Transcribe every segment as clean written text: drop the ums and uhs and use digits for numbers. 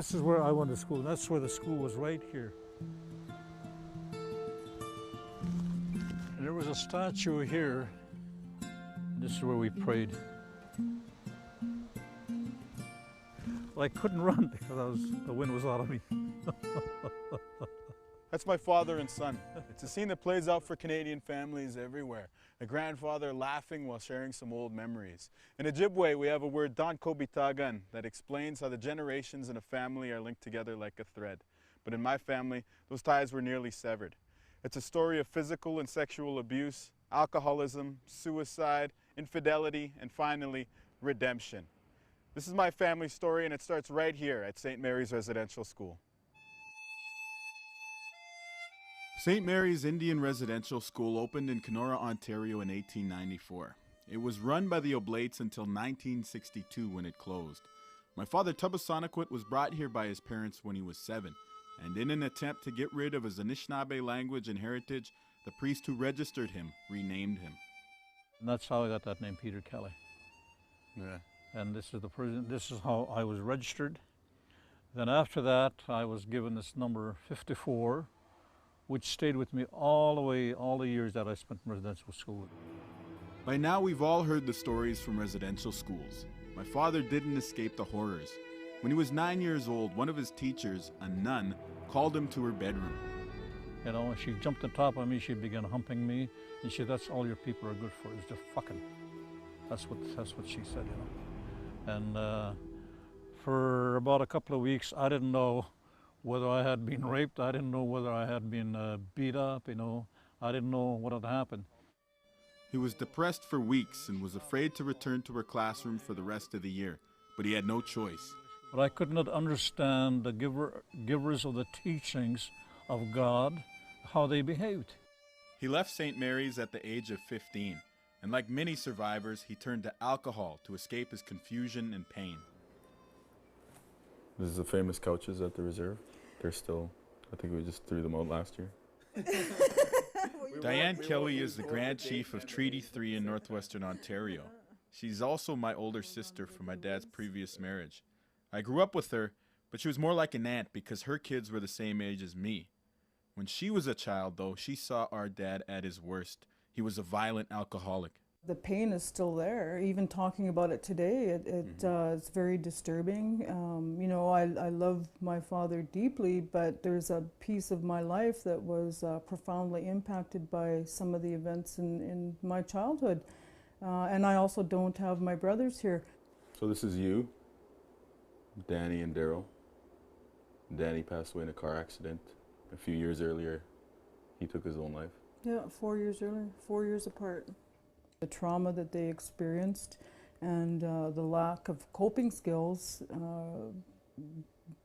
This is where I went to school. That's where the school was, right here. And there was a statue here. This is where we prayed. Well, I couldn't run because the wind was out of me. That's my father and son. It's a scene that plays out for Canadian families everywhere. A grandfather laughing while sharing some old memories. In Ojibwe, we have a word, Dan Kobitagan, that explains how the generations in a family are linked together like a thread. But in my family, those ties were nearly severed. It's a story of physical and sexual abuse, alcoholism, suicide, infidelity, and finally, redemption. This is my family story, and it starts right here at St. Mary's Residential School. St. Mary's Indian Residential School opened in Kenora, Ontario in 1894. It was run by the Oblates until 1962 when it closed. My father Tubbasoniquet was brought here by his parents when he was 7, and in an attempt to get rid of his Anishinaabe language and heritage, the priest who registered him renamed him. And that's how I got that name, Peter Kelly. Yeah. And this is how I was registered. Then after that, I was given this number 54, which stayed with me all the years that I spent in residential school. By now, we've all heard the stories from residential schools. My father didn't escape the horrors. When he was 9 years old, one of his teachers, a nun, called him to her bedroom. You know, she jumped on top of me, she began humping me, and she said, "That's all your people are good for, is just fucking." That's what she said, you know. And for about a couple of weeks, I didn't know whether I had been raped. I didn't know whether I had been beat up, you know. I didn't know what had happened. He was depressed for weeks and was afraid to return to her classroom for the rest of the year, but he had no choice. But I could not understand the givers of the teachings of God, how they behaved. He left St. Mary's at the age of 15, and like many survivors, he turned to alcohol to escape his confusion and pain. This is the famous couches at the reserve. They're still, I think we just threw them out last year. Diane Kelly is the Grand Chief of Treaty 3 in Northwestern Ontario. She's also my older sister from my dad's previous marriage. I grew up with her, but she was more like an aunt because her kids were the same age as me. When she was a child, though, she saw our dad at his worst. He was a violent alcoholic. The pain is still there. Even talking about it today, it's very disturbing. You know, I love my father deeply, but there's a piece of my life that was profoundly impacted by some of the events in my childhood. And I also don't have my brothers here. So this is you, Danny and Daryl. Danny passed away in a car accident. A few years earlier, he took his own life. Yeah, 4 years earlier, 4 years apart. The trauma that they experienced and the lack of coping skills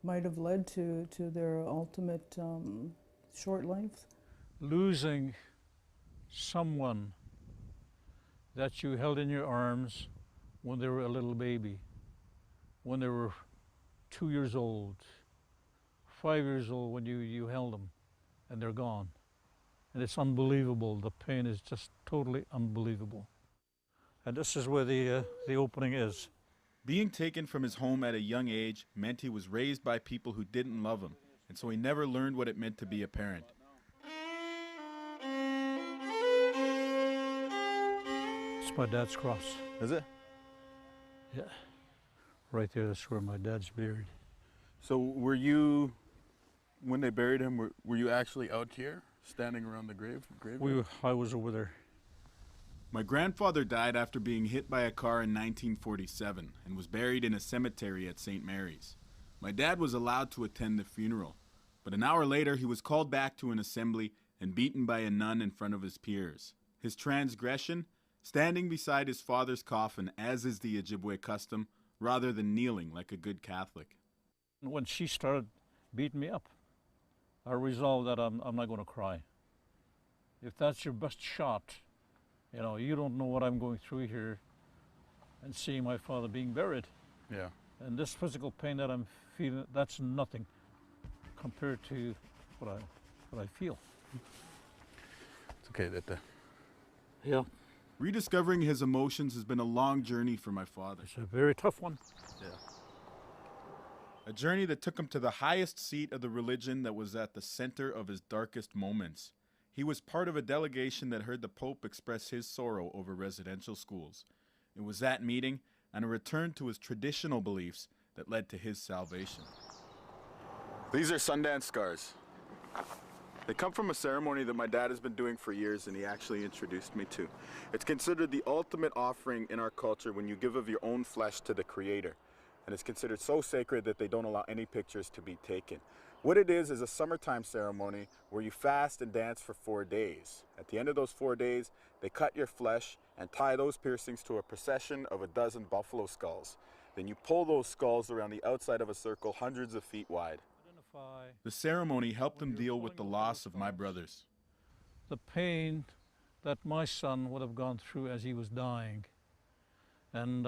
might have led to their ultimate short lives. Losing someone that you held in your arms when they were a little baby, when they were 2 years old, 5 years old when you held them, and they're gone. And it's unbelievable. The pain is just totally unbelievable. And this is where the opening is. Being taken from his home at a young age meant he was raised by people who didn't love him, and so he never learned what it meant to be a parent. It's my dad's cross. Is it? Yeah. Right there, that's where my dad's buried. So were you, when they buried him, were you actually out here, standing around the grave? I was over there. My grandfather died after being hit by a car in 1947 and was buried in a cemetery at St. Mary's. My dad was allowed to attend the funeral, but an hour later he was called back to an assembly and beaten by a nun in front of his peers. His transgression? Standing beside his father's coffin, as is the Ojibwe custom, rather than kneeling like a good Catholic. When she started beating me up, I resolved that I'm not going to cry. If that's your best shot, you know, you don't know what I'm going through here and seeing my father being buried. Yeah. And this physical pain that I'm feeling, that's nothing compared to what I feel. It's okay that Yeah. rediscovering his emotions has been a long journey for my father. It's a very tough one. Yeah. A journey that took him to the highest seat of the religion that was at the center of his darkest moments. He was part of a delegation that heard the Pope express his sorrow over residential schools. It was that meeting and a return to his traditional beliefs that led to his salvation. These are Sundance scars. They come from a ceremony that my dad has been doing for years and he actually introduced me to. It's considered the ultimate offering in our culture when you give of your own flesh to the Creator. And it's considered so sacred that they don't allow any pictures to be taken. What it is a summertime ceremony where you fast and dance for 4 days. At the end of those 4 days, they cut your flesh and tie those piercings to a procession of 12 buffalo skulls. Then you pull those skulls around the outside of a circle hundreds of feet wide. The ceremony helped him deal with the loss of my brothers. The pain that my son would have gone through as he was dying. And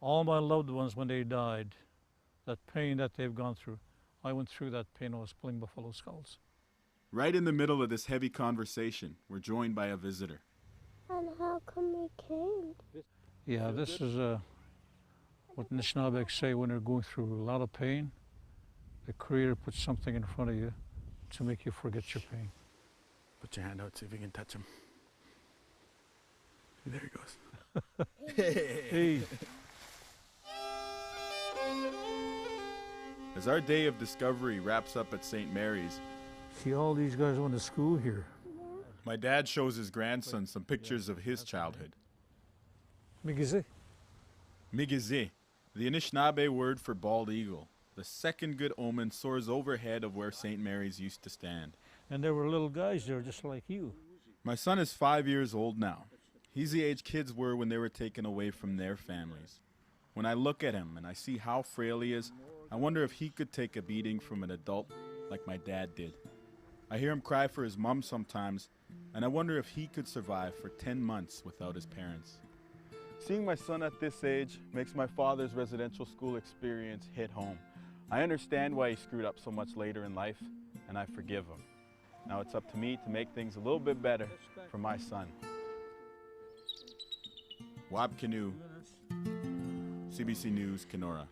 all my loved ones when they died, that pain that they've gone through, I went through that pain when I was pulling buffalo skulls. Right in the middle of this heavy conversation, we're joined by a visitor. And how come we came? Yeah, this is what Nishnabeg say when they're going through a lot of pain. The Creator puts something in front of you to make you forget your pain. Put your hand out, see if you can touch him. There he goes. Hey. As our day of discovery wraps up at St. Mary's, See, all these guys went to school here. my dad shows his grandson some pictures of his childhood. Migize. Migize, the Anishinaabe word for bald eagle. The second good omen soars overhead of where St. Mary's used to stand. And there were little guys there just like you. My son is 5 years old now. He's the age kids were when they were taken away from their families. When I look at him and I see how frail he is, I wonder if he could take a beating from an adult like my dad did. I hear him cry for his mom sometimes, and I wonder if he could survive for 10 months without his parents. Seeing my son at this age makes my father's residential school experience hit home. I understand why he screwed up so much later in life, and I forgive him. Now it's up to me to make things a little bit better for my son. Kinew, CBC News, Kenora.